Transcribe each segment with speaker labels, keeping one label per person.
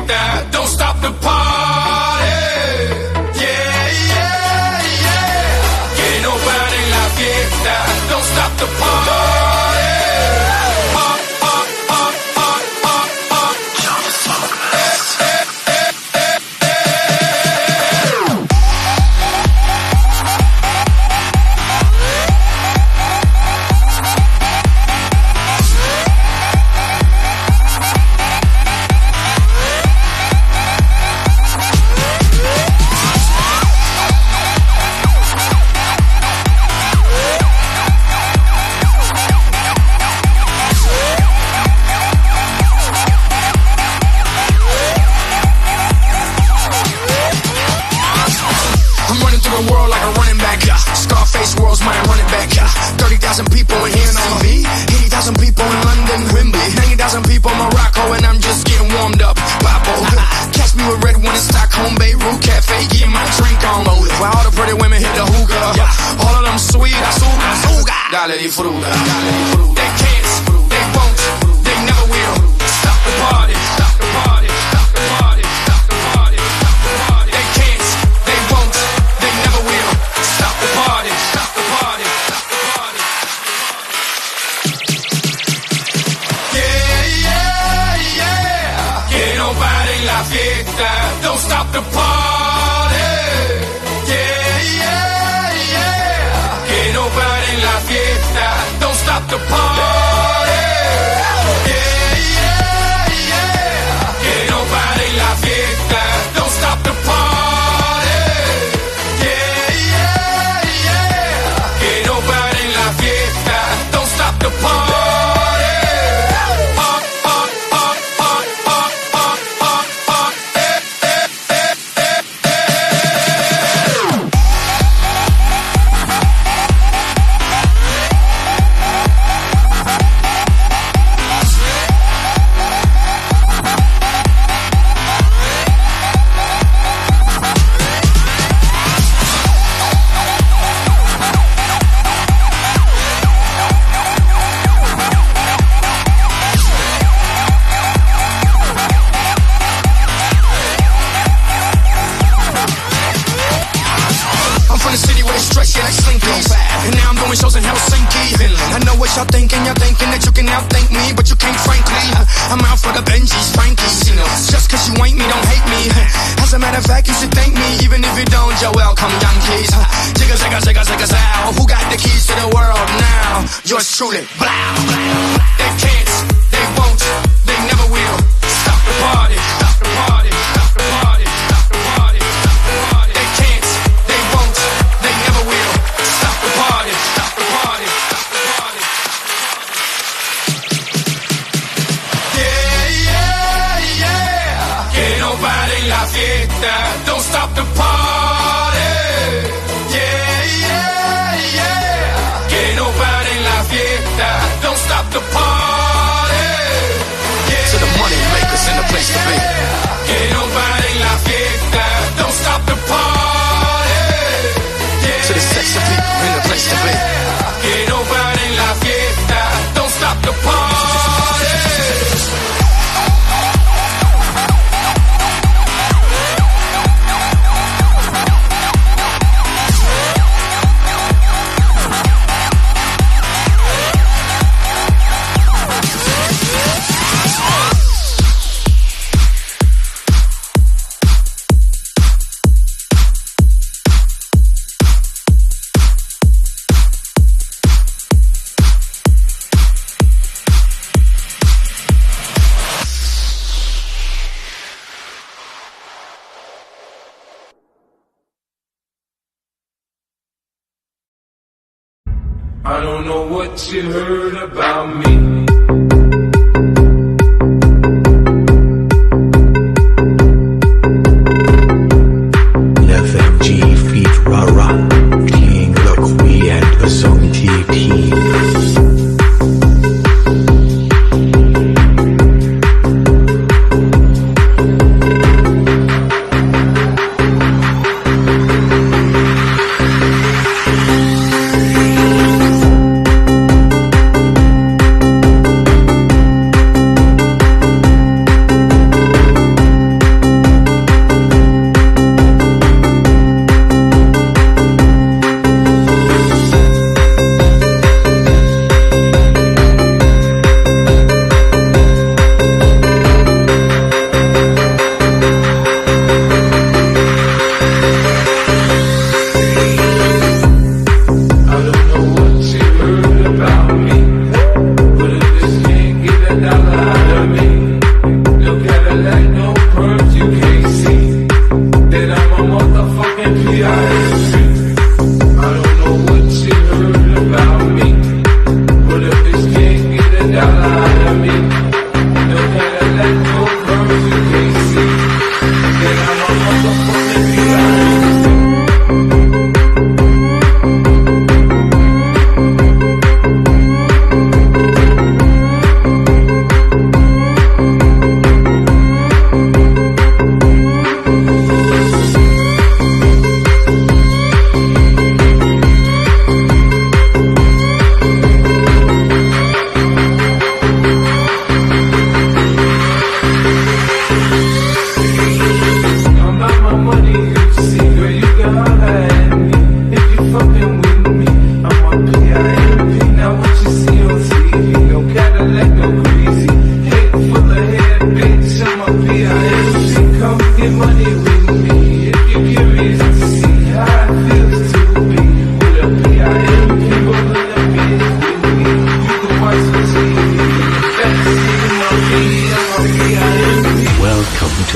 Speaker 1: fiesta, don't stop the party. Yeah, yeah, yeah. Que no paren la fiesta, don't stop the party. Scarface world's mine, running back. 30,000 people in here on me. 80,000 people in London, Wembley. 90,000 people in Morocco, and I'm just getting warmed up. Pablo, catch me with red one in Stockholm, Beirut Cafe, getting my drink on. While all the pretty women hit the hookah, all of them sweet, azúcar. Dale disfruta. They can't, they won't, they never will. Stop the party, stop the party, stop the party, stop the party, stop the party. They can't, they won't, they never will. Stop the party, stop the party, stop the party. Yeah, yeah, yeah. Que no paren la fiesta, don't stop the party. Yeah, yeah, yeah. Que no paren la fiesta, don't stop the party. Yeah, yeah, yeah. Que no paren la fiesta, don't stop the party. Yeah, yeah, yeah. Que no paren la fiesta, don't stop the party. And now I'm doing shows in Helsinki, Finland. I know what y'all thinking that you can outthink me, but you can't frankly. I'm out for the Benjis, Frankies, you know. Just cause you ain't me, don't hate me. As a matter of fact, you should thank me, even if you don't, you're welcome, Yankees. Jigga, jigga, jigga, jigga, zow. Who got the keys to the world now? Yours truly, blow. They can't, they won't, they never will. Stop the party, stop the party, stop the party, stop the party, stop the party. They can't, they won't, they never will. Stop the party, stop the party, stop the party. Yeah, yeah, yeah. Que no paren la fiesta, don't stop the party. Yeah, yeah, yeah. Que no paren la fiesta, don't stop the party. Yeah, to the money makers in the place to be. Que no paren la fiesta, don't stop the party. Yeah, to the sexy people in the place to be. Que no paren la fiesta, don't stop the party. I don't know what you heard about me.
Speaker 2: FMG feat Rara, King Look We and the Song TP.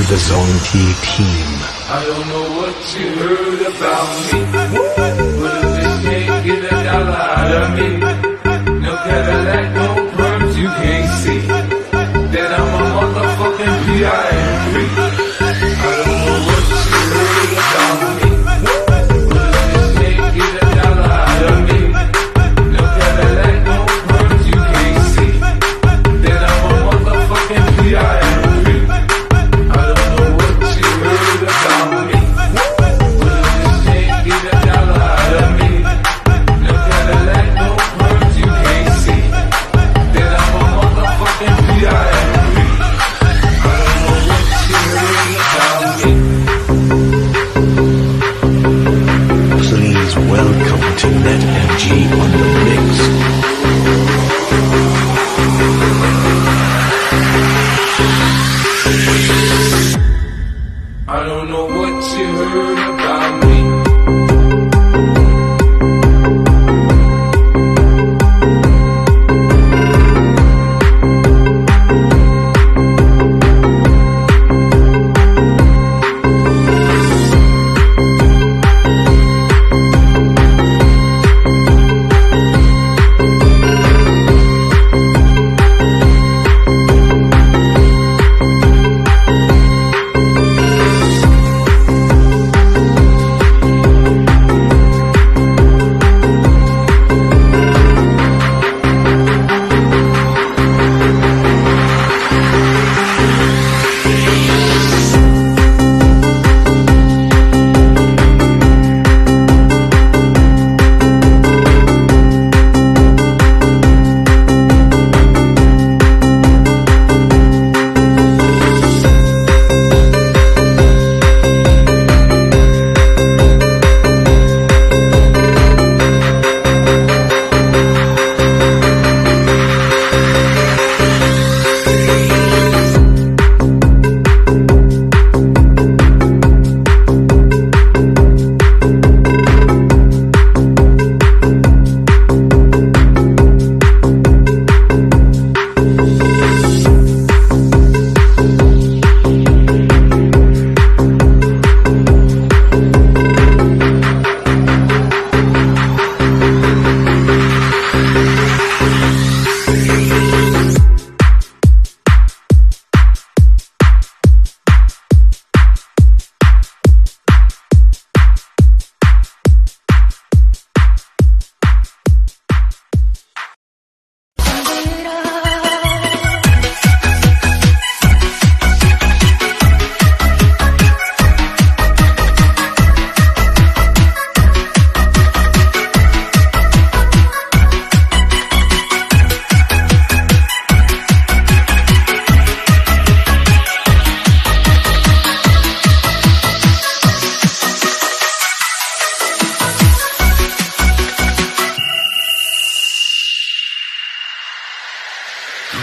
Speaker 2: the Zonti team.
Speaker 3: I don't know what you heard about me, but if this can't get $1 out of me, no Cadillac, no perms, you can't see that I'm a motherfucking P.I.M.P. I don't know what you heard about me, but if this can't get $1 out of me, no Cadillac, no perms, you can't see that I'm a motherfucking P.I.M.P. I don't know what you heard about me, but if this can't get $1 out of me, no Cadillac, no perms, you can't see that I'm a motherfucking P.I.M.P. I don't know what you heard about me.
Speaker 2: Please welcome to NetMG on the mix.
Speaker 3: I don't know what you heard about me.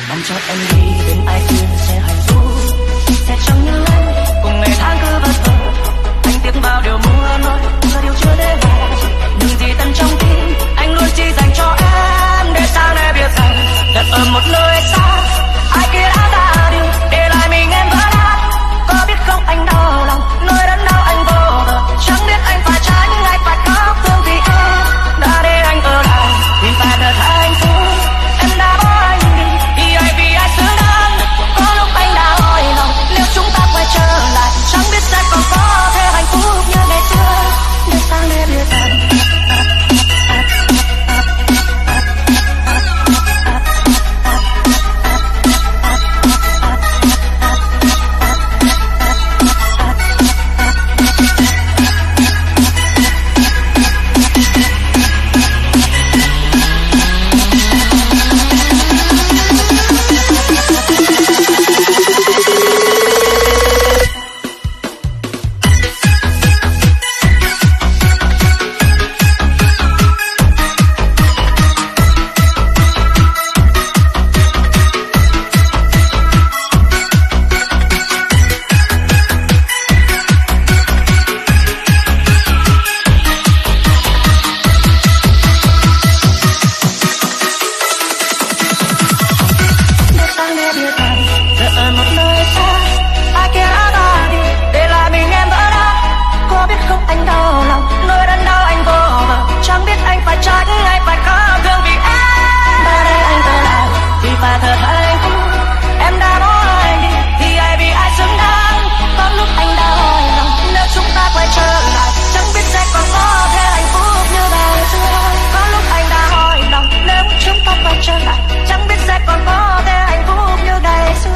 Speaker 4: Mong cho em đi bên ai kia sẽ hạnh phúc, sẽ chẳng nhớ cùng ngày tháng cứ vất vả. Anh tiếc bao điều muốn nói và điều chưa để lại. Đừng gì tận trong tim, anh luôn chỉ dành cho em. Để sau này biết rằng đặt ở một nơi xa, ai kia đã ra đi, để lại mình em vỡ nát. Có biết không anh đau lòng, nơi đớn đau anh vô bờ. Chẳng biết anh phải tránh, anh phải khóc thương vì em đã để anh ở lại, vì phải thật hạnh phúc. Em đã bỏ anh đi, vì ai xứng đáng. Có lúc anh đã hỏi lòng, nếu chúng ta quay trở lại, chẳng biết sẽ còn có thể hạnh phúc như ngày xưa. Để sang để biết rằng và thật hạnh phúc. Em đã bỏ anh đi thì ai vì ai xứng đáng. Có lúc anh đã hỏi lòng nếu chúng ta quay trở lại chẳng biết sẽ còn có thể hạnh phúc như ngày xưa. Có lúc anh đã hỏi lòng nếu chúng ta quay trở lại chẳng biết sẽ còn có thể hạnh phúc như ngày xưa.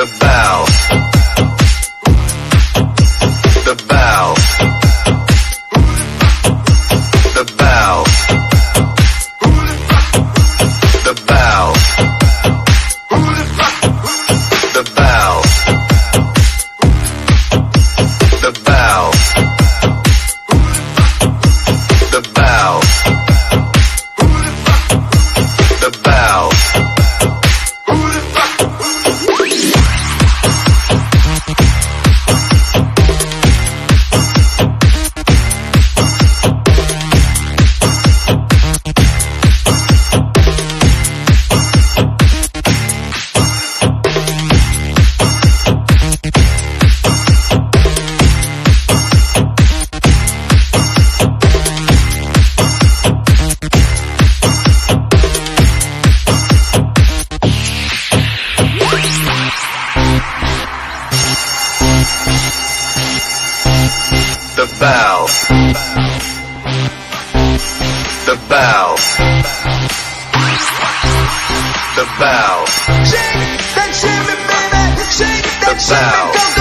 Speaker 2: The bow. The bow. The bow. The bow. The bow. The bow. The bow. The bow. The bow. The bow. The bow.
Speaker 1: Shake that shimmy, baby. Shake that
Speaker 2: The bow.
Speaker 1: shimmy, go, go.